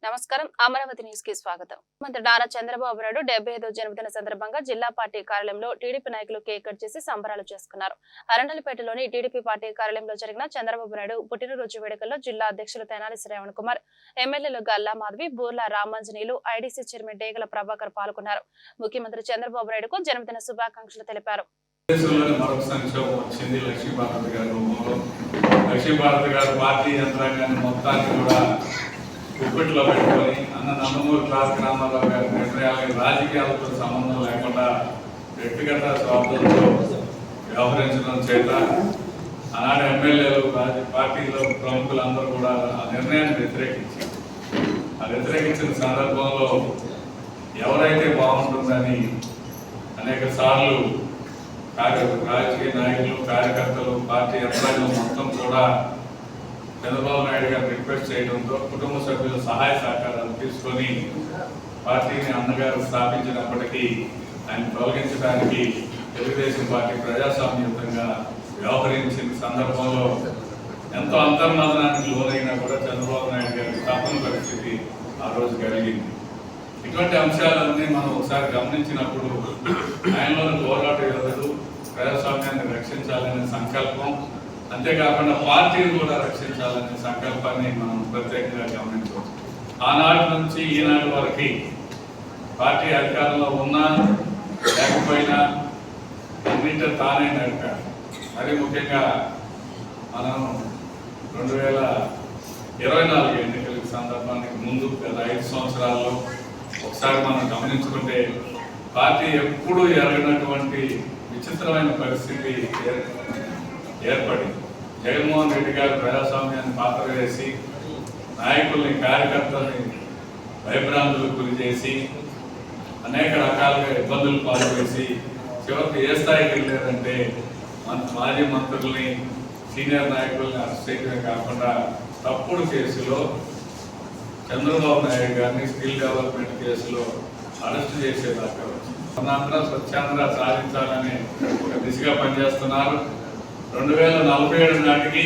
నమస్కారం. అమరావతి న్యూస్ కి స్వాగతం. మంత్రి నారా చంద్రబాబు నాయుడు 75వ జన్మదిన సందర్భంగా జిల్లా పార్టీ కార్యాలయంలో టీడీపీ నాయకులు కేక్ కట్ చేసి సంబరాలు చేసుకున్నారు. అరండలపేటలోని టీడీపీ పార్టీ కార్యాలయంలో జరిగిన చంద్రబాబు నాయుడు పుట్టినరోజు వేడుకల్లో జిల్లా అధ్యక్షులు తెనాలి శ్రావణ్ కుమార్, ఎమ్మెల్యేలు గల్లా మాధవి, బూర్ల రామాంజనేయులు, ఐడీసీ చైర్మన్ డేగల ప్రభాకర్ పాల్గొన్నారు. ముఖ్యమంత్రి చంద్రబాబు నాయుడుకు జన్మదిన శుభాకాంక్షలు తెలిపారు. పార్టీ యంత్రాంగాన్ని మొత్తాన్ని కూడా గుప్పెట్లో పెట్టుకొని అన్న నందమూరి తారక రామారావు గారి నిర్ణయాలకు రాజకీయాలతో సంబంధం లేకుండా వ్యక్తిగత స్వార్థంతో వ్యవహరించడం చేత ఆనాడు ఎమ్మెల్యేలు పార్టీలో ప్రముఖులందరూ కూడా ఆ నిర్ణయాన్ని వ్యతిరేకించారు. ఆ వ్యతిరేకించిన సందర్భంలో ఎవరైతే బాగుంటుందని అనేక సార్లు రాజకీయ నాయకులు, కార్యకర్తలు, పార్టీ యంత్రాంగం మొత్తం కూడా చంద్రబాబు నాయుడు గారు రిక్వెస్ట్ చేయడంతో కుటుంబ సభ్యుల సహాయ సహకారాలు తీసుకొని పార్టీని అన్నగారు స్థాపించినప్పటికీ ఆయన తొలగించడానికి తెలుగుదేశం పార్టీ ప్రజాస్వామ్యయుతంగా వ్యవహరించిన సందర్భంలో ఎంతో అంతర్మదనానికి లోనైనా కూడా చంద్రబాబు నాయుడు గారి తప్పని పరిస్థితి ఆ రోజు కలిగింది. ఇటువంటి అంశాలన్నీ మనం ఒకసారి గమనించినప్పుడు ఆయనలోని పోరాట యోధుడు, ప్రజాస్వామ్యాన్ని రక్షించాలనే సంకల్పం, అంతేకాకుండా పార్టీని కూడా రక్షించాలనే సంకల్పాన్ని మనం ప్రత్యేకంగా గమనించవచ్చు. ఆనాటి నుంచి ఈనాటి వరకు పార్టీ అధికారంలో ఉన్నా లేకపోయినా అన్నింటి తానే నడిపాడు. మరి ముఖ్యంగా మనం 2024 ఎన్నికల సందర్భానికి ముందు గత 5 సంవత్సరాల్లో ఒకసారి మనం గమనించుకుంటే పార్టీ ఎప్పుడూ ఎరగనటువంటి విచిత్రమైన పరిస్థితి ఏర్పడింది. జగన్మోహన్ రెడ్డి గారు ప్రజాస్వామ్యాన్ని పాత్ర వేసి నాయకుల్ని, కార్యకర్తల్ని భయభ్రాంతులకు గురి చేసి అనేక రకాలుగా ఇబ్బందులు పాల్చేసి చివరికి ఏ స్థాయికి వెళ్ళారంటే మాజీ మంత్రుల్ని, సీనియర్ నాయకుల్ని అరెస్ట్ చేయడమే కాకుండా తప్పుడు కేసులో చంద్రబాబు నాయుడు గారిని స్కిల్ డెవలప్మెంట్ కేసులో అరెస్ట్ చేసేదాకా వచ్చింది. స్వచ్ఛాంధ్ర సాధించాలని ఒక దిశగా పనిచేస్తున్నారు. 2047 నాటికి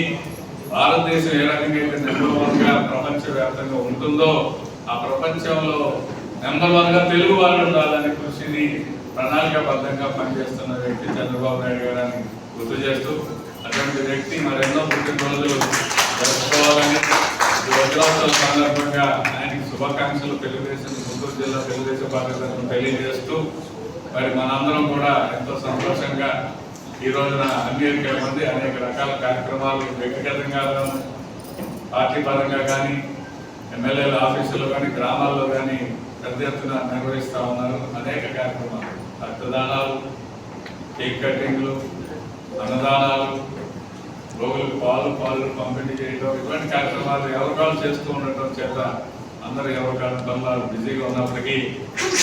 భారతదేశం ఏ రకంగా అయితే నెంబర్ 1గా ప్రపంచవ్యాప్తంగా ఉంటుందో ఆ ప్రపంచంలో నెంబర్ 1గా తెలుగు వాళ్ళు ఉండాలనే కృషిని ప్రణాళికాబద్ధంగా పనిచేస్తున్న వ్యక్తి చంద్రబాబు నాయుడు గారిని గుర్తు చేస్తూ అటువంటి వ్యక్తి మరెన్నో పుట్టినరోజులు జరుపుకోవాలని వజ్రోత్సవ సందర్భంగా ఆయనకి శుభాకాంక్షలు తెలుగుదేశం గుంటూరు జిల్లా తెలుగుదేశం పార్టీ తరఫున తెలియజేస్తూ మరి మనందరం కూడా ఎంతో సంతోషంగా ఈ రోజున అన్ని మంది అనేక రకాల కార్యక్రమాలు వ్యక్తిగతంగా పార్టీ పరంగా కానీ ఎమ్మెల్యేల ఆఫీసుల్లో కానీ గ్రామాల్లో కానీ పెద్ద ఎత్తున నిర్వహిస్తూ ఉన్నారు. అనేక కార్యక్రమాలు, రక్తదానాలు, కేక్ కటింగ్లు, అన్నదానాలు, రోగులకు పాలు పంపిణీ చేయడం, ఇటువంటి కార్యక్రమాలు ఎవరికాలు చేస్తూ ఉండటం చేత అందరూ ఎవరికాల పనులు బిజీగా ఉన్నప్పటికీ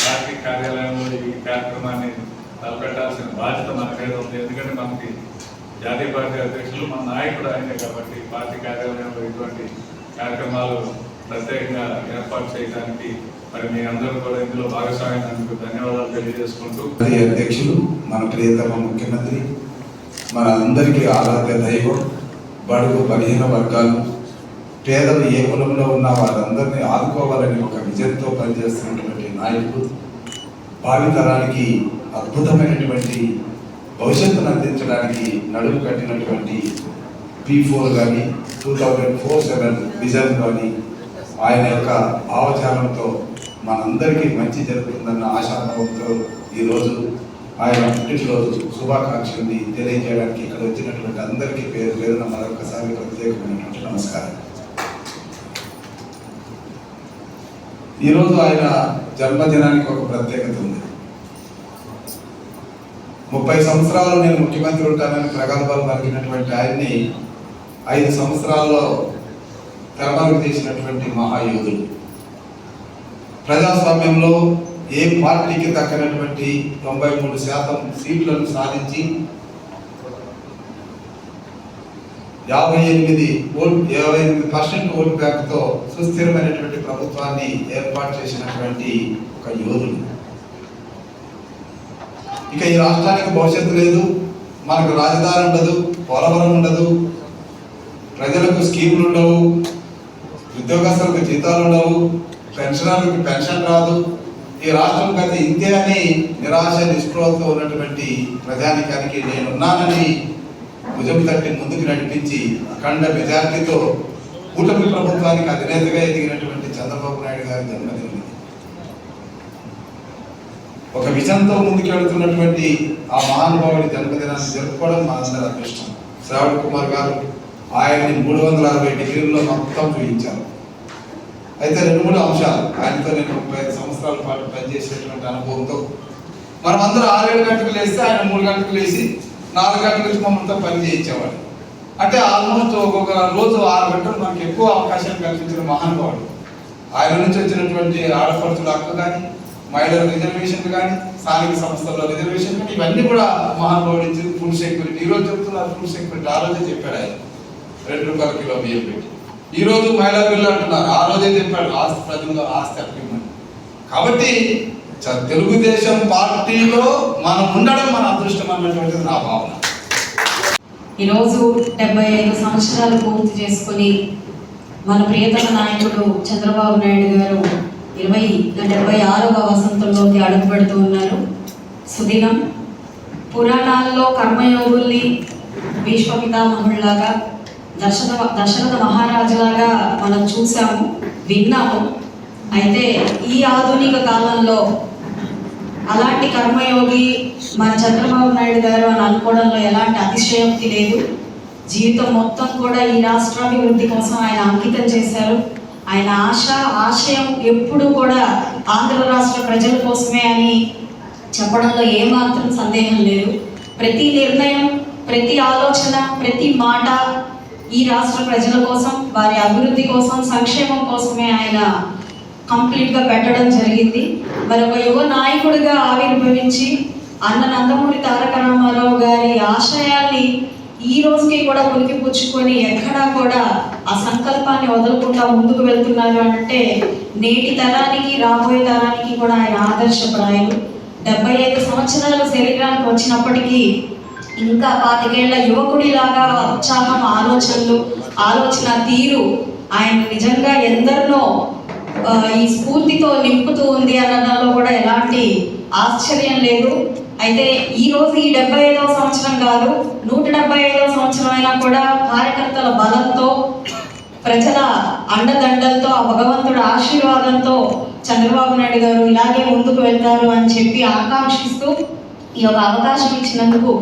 పార్టీ కార్యాలయంలో ఈ కార్యక్రమాన్ని తలపెట్టాల్సిన బాధ్యత మన మీద ఉంది. ఎందుకంటే మనకి జాతీయ పార్టీ అధ్యక్షులు, మన నాయకుడు ఆయనే కాబట్టి పార్టీ కార్యాలయంలో ఇటువంటి కార్యక్రమాలు ప్రత్యేకంగా ఏర్పాటు చేయడానికి మరి మీ అందరూ కూడా ఇందులో భాగస్వామ్యానికి ధన్యవాదాలు తెలియజేసుకుంటూ, అధ్యక్షులు, మన ప్రియతమ ముఖ్యమంత్రి, మన అందరికీ ఆరాధ్య దైవం, బడుగు బలహీన వర్గాలు, పేదలు ఏ కులంలో ఉన్న వారందరినీ ఆదుకోవాలని ఒక విజయంతో పనిచేస్తున్నటువంటి నాయకుడు, భావితరానికి అద్భుతమైనటువంటి భవిష్యత్తును అందించడానికి నడుము కట్టినటువంటి P4 కానీ 2047 విజన్ కానీ ఆయన యొక్క భావజాలంతో మనందరికీ మంచి జరుగుతుందన్న ఆశాభావంతో ఈరోజు ఆయన పుట్టినరోజు శుభాకాంక్షల్ని తెలియజేయడానికి ఇక్కడ వచ్చినటువంటి అందరికీ పేరు పేరున మరొకసారి ప్రత్యేకమైనటువంటి నమస్కారం. ఈరోజు ఆయన జన్మదినానికి ఒక ప్రత్యేకత ఉంది. 30 సంవత్సరాలు నేను ముఖ్యమంత్రి ఉంటానని ప్రగల్భాలు పలికినటువంటి ఆయన్ని 5 సంవత్సరాల్లో తెరమరుగు చేసినటువంటి మహాయోధుడు. ప్రజాస్వామ్యంలో ఏ పార్టీకి దక్కనటువంటి 93% సీట్లను సాధించి 58% ఓటు బ్యాంకుతో సుస్థిరమైనటువంటి ప్రభుత్వాన్ని ఏర్పాటు చేసినటువంటి ఒక యోధుడు. ఇక ఈ రాష్ట్రానికి భవిష్యత్తు లేదు, మనకు రాజధాని ఉండదు, పోలవరం ఉండదు, ప్రజలకు స్కీములు ఉండవు, ఉద్యోగస్తులకు జీతాలు ఉండవు, పెన్షనర్లకు పెన్షన్ రాదు, ఈ రాష్ట్రం గతి ఇంతే అని నిరాశ నిస్పృహతో ఉన్నటువంటి ప్రజానికానికి నేనున్నానని భుజం తట్టి ముందుకు నడిపించి అఖండ మెజార్టీతో కూటమి ప్రభుత్వానికి అధినేతగా ఎదిగినటువంటి చంద్రబాబు నాయుడు గారి జన్మదినం. ఒక విజన్తో ముందుకు వెళుతున్నటువంటి ఆ మహానుభావుడి జన్మదినాన్ని జరుపుకోవడం మా అందరి అదృష్టం. శ్రావణ్ కుమార్ గారు ఆయన్ని 360 డిగ్రీల్లో మొత్తం చూపించారు. అయితే 2-3 అంశాలు ఆయనతో నేను 35 సంవత్సరాల పాటు పనిచేసేటువంటి అనుభవంతో మనం అందరూ 6-7 గంటలకు లేస్తే ఆయన 3 గంటలకు లేచి 4 గంటల నుంచి మమ్మల్తో పని చేయించేవాడు. అంటే ఆల్మోస్ట్ ఒక్కొక్క రోజు 6 గంటలు మనకు ఎక్కువ అవకాశాలు కల్పించిన మహానుభావుడు. ఆయన నుంచి వచ్చినటువంటి ఆడపడుచుల హక్కు కానీ, మహిళల రిజర్వేషన్లు కానీ, స్థానిక సంస్థల్లో రిజర్వేషన్ కానీ, ఇవన్నీ కూడా మహానుభావుడు ఇచ్చింది. ఫుడ్ సెక్యూరిటీ ఈరోజు చెప్తున్నారు, ఫుడ్ సెక్యూరిటీ ఆ రోజే చెప్పాడు ఆయన, 2 రూపాయల కిలో బియ్యం పెట్టి. ఈ రోజు మహిళా బిల్లు అంటున్నారు, ఆ రోజే చెప్పాడు ఆస్తి ప్రజల్లో ఆస్తి అప్పిమ్మని. కాబట్టి తెలుగుదేశం పార్టీలో మనం ఉండడం మన అదృష్టం అన్నటువంటిది నా భావన. ఈరోజు 75 సంవత్సరాలు పూర్తి చేసుకుని మన ప్రియతమ నాయకుడు చంద్రబాబు నాయుడు గారు 76వ వసంతంలోకి అడుగుపెడుతూ ఉన్నారు. సుదినం. పురాణాల్లో కర్మయోగుల్ని భీష్మపితామహుల్లాగా, దశరథ మహారాజులాగా మనం చూసాము, విన్నాము. అయితే ఈ ఆధునిక కాలంలో అలాంటి కర్మయోగి మన చంద్రబాబు నాయుడు గారు అని అనుకోవడంలో ఎలాంటి అతిశయోక్తి లేదు. జీవితం మొత్తం కూడా ఈ రాష్ట్రాభివృద్ధి కోసం ఆయన అంకితం చేశారు. ఆయన ఆశయం ఎప్పుడూ కూడా ఆంధ్ర రాష్ట్ర ప్రజల కోసమే అని చెప్పడంలో ఏమాత్రం సందేహం లేదు. ప్రతి నిర్ణయం, ప్రతి ఆలోచన, ప్రతి మాట ఈ రాష్ట్ర ప్రజల కోసం, వారి అభివృద్ధి కోసం, సంక్షేమం కోసమే ఆయన కంప్లీట్గా పెట్టడం జరిగింది. మరి ఒక యువ నాయకుడిగా ఆవిర్భవించి అన్న నందమూరి తారక రామారావు గారి ఆశయాల్ని ఈ రోజుకి కూడా పుచ్చుకొని ఎక్కడా కూడా ఆ సంకల్పాన్ని వదలకుండా ముందుకు వెళ్తున్నారు అంటే నేటి తరానికి, రాబోయే తరానికి కూడా ఆయన ఆదర్శప్రాయులు. 75 సంవత్సరాలు శరీరానికి వచ్చినప్పటికీ ఇంకా 25 ఏళ్ల యువకుడిలాగా ఉత్సాహం, ఆలోచన తీరు ఆయన నిజంగా ఎందరినో ఈ స్ఫూర్తితో నింపుతూ ఉంది అనడంలో కూడా ఎలాంటి ఆశ్చర్యం లేదు. అయితే ఈ రోజు ఈ 75వ సంవత్సరం కాదు, 175వ సంవత్సరం అయినా కూడా కార్యకర్తల బలంతో, ప్రజల అండదండలతో, ఆ భగవంతుడి ఆశీర్వాదంతో చంద్రబాబు నాయుడు గారు ఇలాగే ముందుకు వెళ్తారు అని చెప్పి ఆకాంక్షిస్తూ ఈ యొక్క అవకాశం ఇచ్చినందుకు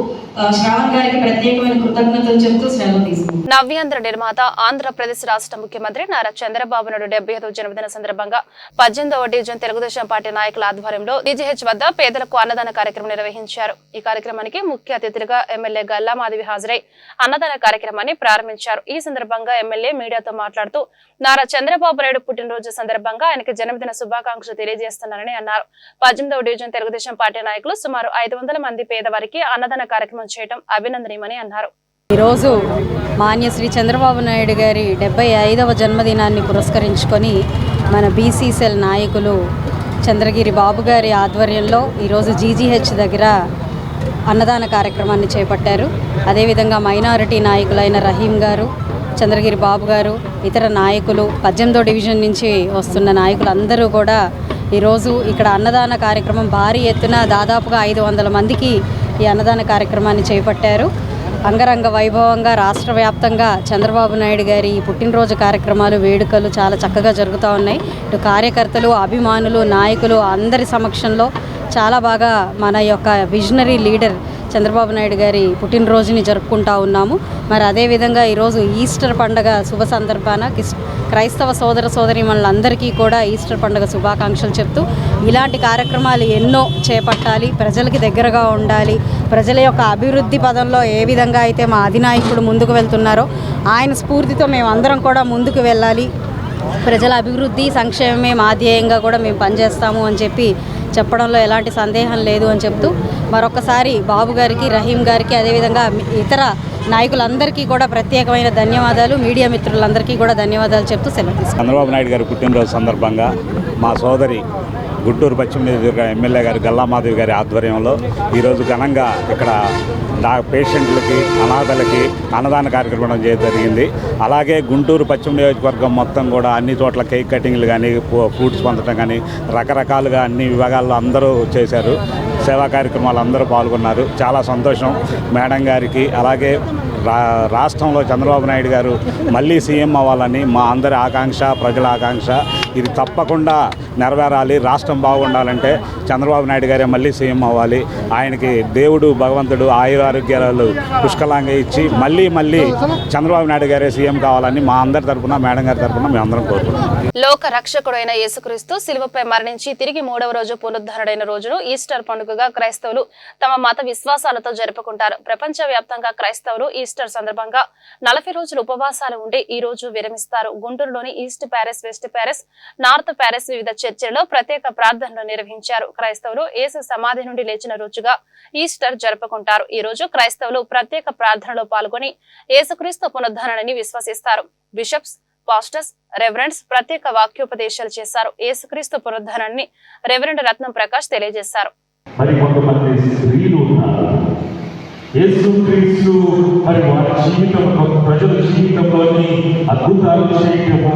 శ్రావణ్ గారికి ప్రత్యేకమైన కృతజ్ఞతలు చెబుతూ సెలవు తీసుకుంటాం. నవ్యాంధ్ర నిర్మాత ఆంధ్రప్రదేశ్ రాష్ట్ర ముఖ్యమంత్రి నారా చంద్రబాబు నాయుడు 75వ జన్మదిన సందర్భంగా 18వ డివిజన్ తెలుగుదేశం పార్టీ నాయకుల ఆధ్వర్యంలో DGH వద్ద పేదలకు అన్నదాన కార్యక్రమం నిర్వహించారు. ఈ కార్యక్రమానికి ముఖ్య అతిథిగా ఎమ్మెల్యే గల్లా మాధవి హాజరై అన్నదాన కార్యక్రమాన్ని ప్రారంభించారు. ఈ సందర్భంగా ఎమ్మెల్యే మీడియాతో మాట్లాడుతూ నారా చంద్రబాబు నాయుడు పుట్టినరోజు సందర్భంగా ఆయనకి జన్మదిన శుభాకాంక్షలు తెలియజేస్తున్నారని అన్నారు. 18వ డివిజన్ తెలుగుదేశం పార్టీ నాయకులు సుమారు 500 మంది పేదవారికి అన్నదాన కార్యక్రమం చేయడం అభినందనీయమని అన్నారు. ఈరోజు మాన్య శ్రీ చంద్రబాబు నాయుడు గారి 75వ జన్మదినాన్ని పురస్కరించుకొని మన బీసీసీఎల్ నాయకులు చంద్రగిరి బాబు గారి ఆధ్వర్యంలో ఈరోజు GGH దగ్గర అన్నదాన కార్యక్రమాన్ని చేపట్టారు. అదేవిధంగా మైనారిటీ నాయకులైన రహీం గారు, చంద్రగిరి బాబు గారు, ఇతర నాయకులు, 18వ డివిజన్ నుంచి వస్తున్న నాయకులందరూ కూడా ఈరోజు ఇక్కడ అన్నదాన కార్యక్రమం భారీ ఎత్తున దాదాపుగా 500 మందికి ఈ అన్నదాన కార్యక్రమాన్ని చేపట్టారు. అంగరంగ వైభవంగా రాష్ట్ర వ్యాప్తంగా చంద్రబాబు నాయుడు గారి పుట్టినరోజు కార్యక్రమాలు, వేడుకలు చాలా చక్కగా జరుగుతూ ఉన్నాయి. ఇటు కార్యకర్తలు, అభిమానులు, నాయకులు అందరి సమక్షంలో చాలా బాగా మన యొక్క విజనరీ లీడర్ చంద్రబాబు నాయుడు గారి పుట్టినరోజుని జరుపుకుంటూ ఉన్నాము. మరి అదేవిధంగా ఈరోజు ఈస్టర్ పండుగ శుభ సందర్భాన క్రైస్తవ సోదర సోదరీమణులందరికీ కూడా ఈస్టర్ పండుగ శుభాకాంక్షలు చెప్తూ ఇలాంటి కార్యక్రమాలు ఎన్నో చేపట్టాలి, ప్రజలకి దగ్గరగా ఉండాలి, ప్రజల యొక్క అభివృద్ధి పదంలో ఏ విధంగా అయితే మా అధినాయకుడు ముందుకు వెళ్తున్నారో ఆయన స్ఫూర్తితో మేమందరం కూడా ముందుకు వెళ్ళాలి, ప్రజల అభివృద్ధి సంక్షేమమే మా ధ్యేయంగా కూడా మేము పనిచేస్తాము అని చెప్పి చెప్పడంలో ఎలాంటి సందేహం లేదు అని చెప్తూ మరొకసారి బాబు గారికి, రహీం గారికి, అదేవిధంగా ఇతర నాయకులందరికీ కూడా ప్రత్యేకమైన ధన్యవాదాలు, మీడియా మిత్రులందరికీ కూడా ధన్యవాదాలు చెప్తూ సెలవు తీసుకుంటాను. చంద్రబాబు నాయుడు గారి పుట్టినరోజు సందర్భంగా మా సోదరి గుంటూరు పశ్చిమ నియోజకవర్గ ఎమ్మెల్యే గారు గల్లామాధవి గారి ఆధ్వర్యంలో ఈరోజు ఘనంగా ఇక్కడ పేషెంట్లకి, అనాథలకి అన్నదాన కార్యక్రమం చేయడం జరిగింది. అలాగే గుంటూరు పశ్చిమ నియోజకవర్గం మొత్తం కూడా అన్ని చోట్ల కేక్ కటింగ్లు కానీ, ఫ్రూట్స్ పొందడం కానీ రకరకాలుగా అన్ని విభాగాల్లో అందరూ చేశారు. సేవా కార్యక్రమాలు అందరూ పాల్గొన్నారు. చాలా సంతోషం. మేడం గారికి అలాగే రాష్ట్రంలో చంద్రబాబు నాయుడు గారు మళ్ళీ సీఎం అవ్వాలని మా అందరి ఆకాంక్ష, ప్రజల ఆకాంక్ష. ఇది తప్పకుండా నెరవేరాలి. రాష్ట్రం బాగుండాలంటే చంద్రబాబు నాయుడు గారే మళ్ళీ సీఎం అవ్వాలి. ఆయనకి దేవుడు భగవంతుడు ఆయురారోగ్యాలు పుష్కలంగా ఇచ్చి మళ్ళీ చంద్రబాబు నాయుడు గారే సీఎం కావాలని మా అందరి తరఫున, మేడం గారి తరఫున మేము అందరం కోరుకుంటున్నాం. లోక రక్షకుడైన యేసుక్రీస్తు శిలువపై మరణించి తిరిగి 3వ రోజు పునరుద్ధరణైన రోజును ఈస్టర్ పండుగగా క్రైస్తవులు తమ మత విశ్వాసాలతో జరుపుకుంటారు. ప్రపంచవ్యాప్తంగా క్రైస్తవులు ఈస్టర్ సందర్భంగా 40 రోజులు ఉపవాసాలు ఉండి ఈ రోజు విరమిస్తారు. గుంటూరులోని east Paris, west Paris, north Paris వివిధ చర్చిలలో ప్రత్యేక ప్రార్థనలు నిర్వహించారు. క్రైస్తవులు యేసు సమాధి నుండి లేచిన రోజుగా ఈస్టర్ జరుపుకుంటారు. ఈ రోజు క్రైస్తవులు ప్రత్యేక ప్రార్థనలో పాల్గొని యేసుక్రీస్తు పునరుద్ధరణని విశ్వసిస్తారు. బిషప్స్, పాస్టర్స్, రెవరెండ్స్ ప్రత్యేక వాక్యోపదేశాలు చేశారు. యేసుక్రీస్తు పునరుద్ధరణని రెవరెండ్ రత్నం ప్రకాష్ తెలియజేశారు. మరి కొంతమంది స్త్రీలు ఉన్నారు. యేసుక్రీస్తు మరి వారి జీవితంలో, ప్రజల జీవితంలోని అద్భుతాలు చేయటము,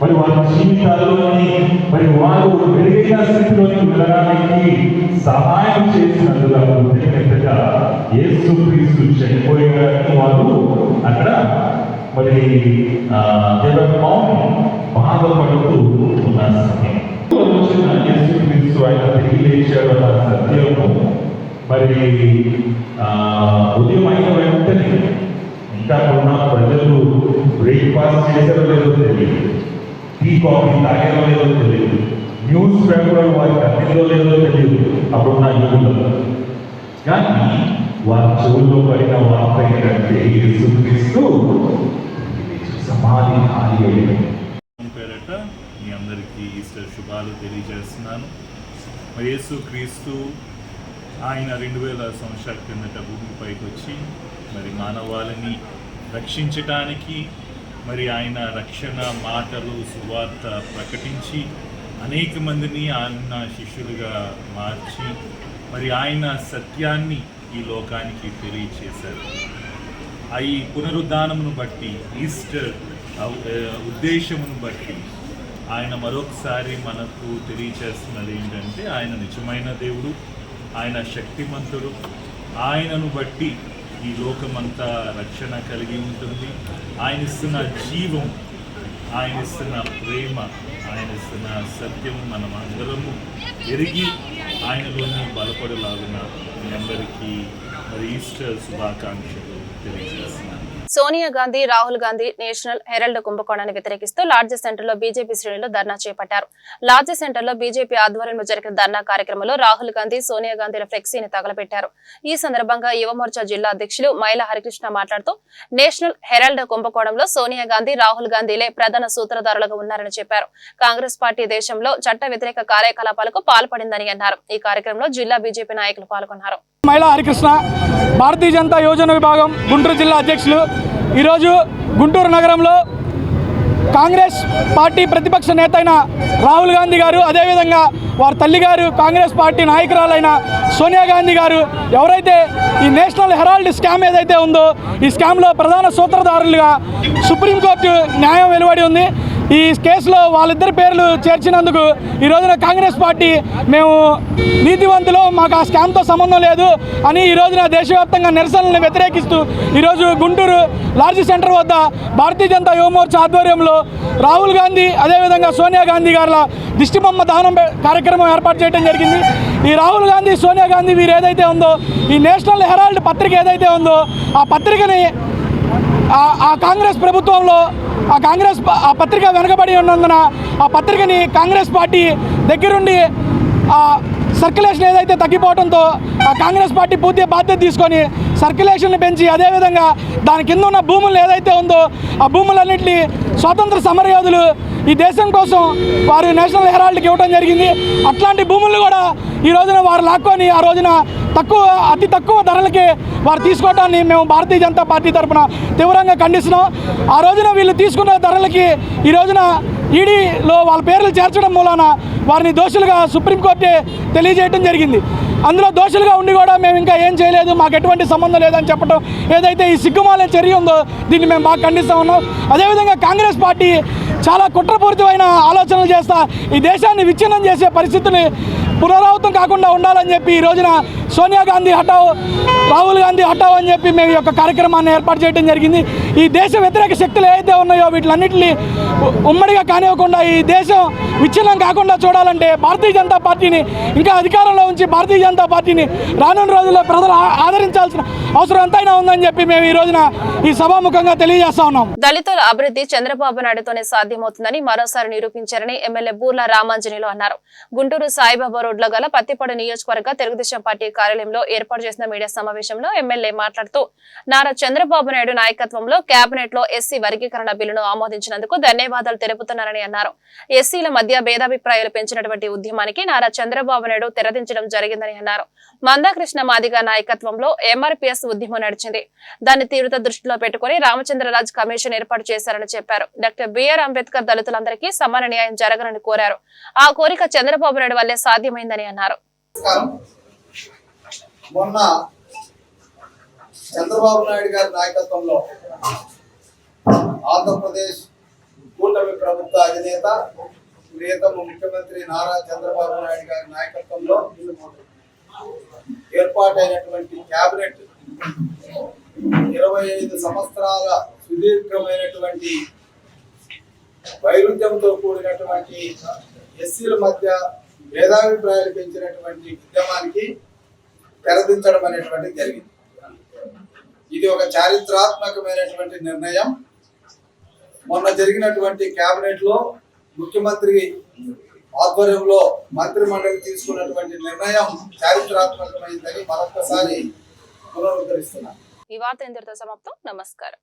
మరి వారి జీవితాల్లోని మరి వారు మెరుగైన స్థితిలోకి వెళ్ళడానికి సహాయం చేసినందుగా కృతజ్ఞతగా యేసుక్రీస్తు చనిపోయేవారిని వారు అక్కడ మరి బాధపడుతూ ఉన్న సమయం యేసుక్రీస్తు ఆయన తిరిగి లేచాడు అన్న సత్యము మరి ఉదయం అయిన వెంటనే ఇంకా ఉన్న ప్రజలు బ్రేక్ఫాస్ట్ చేశారో లేదో తెలియదు, టీ కాఫీ తాగారో లేదో తెలియదు, న్యూస్ పేపర్ వారికి అందిందో లేదో తెలియదు అప్పుడున్న యువకులు. కానీ వారి చెవుల్లో పడిన వార్త ఏంటంటే యేసుక్రీస్తు సమాధి ఖాళీ అయ్యింది. పేరట మీ అందరికీ ఈస్టర్ శుభాలు తెలియజేస్తున్నాను. మరి యేసుక్రీస్తు ఆయన 2000 సంవత్సరాల కిందట భూమిపైకి వచ్చి మరి మానవాళిని రక్షించటానికి మరి ఆయన రక్షణ మాటలు, సువార్త ప్రకటించి అనేక మందిని ఆయన శిష్యులుగా మార్చి మరి ఆయన సత్యాన్ని ఈ లోకానికి తెలియచేశారు. ఈ పునరుద్ధానమును బట్టి, ఈస్టర్ ఉద్దేశమును బట్టి ఆయన మరొకసారి మనకు తెలియచేస్తున్నది ఏంటంటే ఆయన నిజమైన దేవుడు, ఆయన శక్తిమంతుడు. ఆయనను బట్టి ఈ లోకమంతా రక్షణ కలిగి ఉంటుంది. ఆయన ఇస్తున్న జీవం, ఆయన ఇస్తున్న ప్రేమ, ఆయన ఇస్తున్న సత్యము మనం అందరము ఎరిగి ఆయనలోని బలపడలాగున మీ అందరికీ మరి ఈస్టర్ శుభాకాంక్షలు తెలియజేస్తున్నాను. సోనియా గాంధీ, రాహుల్ గాంధీ నేషనల్ హెరాల్డ్ కుంభకోణాన్ని వ్యతిరేకిస్తూ లాడ్జీ సెంటర్లో బీజేపీ శ్రేణులు ధర్నా చేపట్టారు. లాడ్జీ సెంటర్లో బీజేపీ ఆధ్వర్యంలో జరిగిన ధర్నా కార్యక్రమంలో రాహుల్ గాంధీ, సోనియా గాంధీల ఫ్లెక్సీని తగలబెట్టారు. ఈ సందర్భంగా యువమోర్చా జిల్లా అధ్యక్షులు మైల హరికృష్ణ మాట్లాడుతూ నేషనల్ హెరాల్డ్ కుంభకోణంలో సోనియా గాంధీ, రాహుల్ గాంధీలే ప్రధాన సూత్రధారులుగా ఉన్నారని చెప్పారు. కాంగ్రెస్ పార్టీ దేశంలో చట్ట వ్యతిరేక కార్యకలాపాలకు పాల్పడిందని అన్నారు. ఈ కార్యక్రమంలో జిల్లా బీజేపీ నాయకులు పాల్గొన్నారు. మైల హరికృష్ణ, భారతీయ జనతా యోజన విభాగం గుంటూరు జిల్లా అధ్యక్షులు. ఈరోజు గుంటూరు నగరంలో కాంగ్రెస్ పార్టీ ప్రతిపక్ష నేత అయిన రాహుల్ గాంధీ గారు, అదేవిధంగా వారి తల్లి గారు కాంగ్రెస్ పార్టీ నాయకురాలైన సోనియా గాంధీ గారు ఎవరైతే ఈ నేషనల్ హెరాల్డ్ స్కామ్ ఏదైతే ఉందో ఈ స్కామ్లో ప్రధాన సూత్రధారులుగా సుప్రీంకోర్టు న్యాయం వెలువడి ఉంది. ఈ కేసులో వాళ్ళిద్దరి పేర్లు చేర్చినందుకు ఈ రోజున కాంగ్రెస్ పార్టీ మేము నీతివంతులు, మాకు ఆ స్కామ్తో సంబంధం లేదు అని ఈ రోజున దేశవ్యాప్తంగా నిరసనలను వ్యతిరేకిస్తూ ఈరోజు గుంటూరు లాడ్జీ సెంటర్ వద్ద భారతీయ జనతా యువమోర్చా ఆధ్వర్యంలో రాహుల్ గాంధీ, అదేవిధంగా సోనియా గాంధీ గారుల దిష్టిబొమ్మ దహనం కార్యక్రమం ఏర్పాటు చేయడం జరిగింది. ఈ రాహుల్ గాంధీ, సోనియా గాంధీ వీరు ఏదైతే ఉందో ఈ నేషనల్ హెరాల్డ్ పత్రిక ఏదైతే ఉందో ఆ పత్రికని ఆ కాంగ్రెస్ ప్రభుత్వంలో ఆ పత్రిక వెనకబడి ఉన్నందున ఆ పత్రికని కాంగ్రెస్ పార్టీ దగ్గరుండి సర్క్యులేషన్ ఏదైతే తగ్గిపోవడంతో ఆ కాంగ్రెస్ పార్టీ పూర్తి బాధ్యత తీసుకొని సర్క్యులేషన్ని పెంచి, అదేవిధంగా దాని కింద ఉన్న భూములు ఏదైతే ఉందో ఆ భూములన్నింటినీ స్వాతంత్ర సమరయోధులు ఈ దేశం కోసం వారు నేషనల్ హెరాల్డ్కి ఇవ్వడం జరిగింది. అట్లాంటి భూములు కూడా ఈ రోజున వారు లాక్కొని ఆ రోజున అతి తక్కువ ధరలకి వారు తీసుకోవడాన్ని మేము భారతీయ జనతా పార్టీ తరఫున తీవ్రంగా ఖండిస్తున్నాం. ఆ రోజున వీళ్ళు తీసుకున్న ధరలకి ఈ రోజున ఈడీలో వాళ్ళ పేర్లు చేర్చడం మూలాన వారిని దోషులుగా సుప్రీంకోర్టే తెలియజేయడం జరిగింది. అందులో దోషులుగా ఉండి కూడా మేము ఇంకా ఏం చేయలేదు, మాకు ఎటువంటి సంబంధం లేదని చెప్పడం ఏదైతే ఈ సిగ్గుమాలే చర్య ఉందో దీన్ని మేము బాగా ఖండిస్తూ ఉన్నాం. అదేవిధంగా కాంగ్రెస్ పార్టీ చాలా కుట్రపూరితమైన ఆలోచనలు చేస్తా ఈ దేశాన్ని విచ్ఛిన్నం చేసే పరిస్థితిని పునరావృతం కాకుండా ఉండాలని చెప్పి ఈ రోజున సోనియా గాంధీ హటావ్, రాహుల్ గాంధీ హటావ్ అని చెప్పి మేము ఈ యొక్క కార్యక్రమాన్ని ఏర్పాటు చేయడం జరిగింది. ఈ దేశ వ్యతిరేక శక్తులు ఏవైతే ఉన్నాయో వీటిలన్నింటినీ ఉమ్మడిగా కానివ్వకుండా ఈ దేశం విచ్ఛిన్నం కాకుండా చూడాలంటే భారతీయ జనతా పార్టీని ఇంకా అధికారంలో ఉంచి భారతీయ జనతా పార్టీని రానున్న రోజుల్లో ప్రజలు ఆదరించాల్సిన అవసరం ఎంతైనా ఉందని చెప్పి మేము ఈ రోజున ఈ సభాముఖంగా తెలియజేస్తా ఉన్నాం. దళితుల అభివృద్ధి చంద్రబాబు నాయుడుతోనే సాధ్యమవుతుందని మరోసారి నిరూపించారని ఎమ్మెల్యే బూర్ల రామాంజనేయులు అన్నారు. గుంటూరు సాయిబాబా రోడ్లో గల పత్తిపాడు నియోజకవర్గ తెలుగుదేశం పార్టీ కార్యాలయంలో ఏర్పాటు చేసిన మీడియా సమావేశంలో ఎమ్మెల్యే మాట్లాడుతూ నారా చంద్రబాబు నాయుడు నాయకత్వంలో కేబినెట్ లో ఎస్సీ వర్గీకరణ బిల్లును ఆమోదించినందుకు ధన్యవాదాలు తెలుపుతున్నారని అన్నారు. ఎస్సీల మధ్య భేదాభిప్రాయాలు పెంచినటువంటి ఉద్యమానికి నారా చంద్రబాబు నాయుడు తెరదించడం జరిగిందని అన్నారు. మందాకృష్ణ మాదిగ నాయకత్వంలో ఎంఆర్పీఎస్ ఉద్యమం నడిచింది. దాన్ని తీవ్రత దృష్టిలో పెట్టుకుని రామచంద్రరాజ్ కమిషన్ ఏర్పాటు చేశారని చెప్పారు. డాక్టర్ బిఆర్ అంబేద్కర్ దళితులందరికీ సమాన న్యాయం జరగనని కోరారు. ఆ కోరిక చంద్రబాబు నాయుడు వల్లే సాధ్యమైందని అన్నారు. మొన్న చంద్రబాబు నాయుడు గారి నాయకత్వంలో ఆంధ్రప్రదేశ్ కూటమి ప్రభుత్వ అధినేత ప్రియతమ ముఖ్యమంత్రి నారా చంద్రబాబు నాయుడు గారి నాయకత్వంలో ఏర్పాటైనటువంటి కేబినెట్ 25 సంవత్సరాల సుదీర్ఘమైనటువంటి వైరుధ్యంతో కూడినటువంటి ఎస్సీల మధ్య భేదాభిప్రాయాలు పెంచినటువంటి ఉద్యమానికి తెరదించడం అనేటువంటిది జరిగింది. ఇది ఒక చారిత్రాత్మకమైనటువంటి నిర్ణయం. మొన్న జరిగినటువంటి కేబినెట్ లో ముఖ్యమంత్రి ఆధ్వర్యంలో మంత్రి మండలి తీసుకున్నటువంటి నిర్ణయం చారిత్రాత్మకమైందని మరొకసారి పునరుద్ధరిస్తున్నాం. ఈ వార్త ఇంతటితో సమాప్తం. నమస్కారం.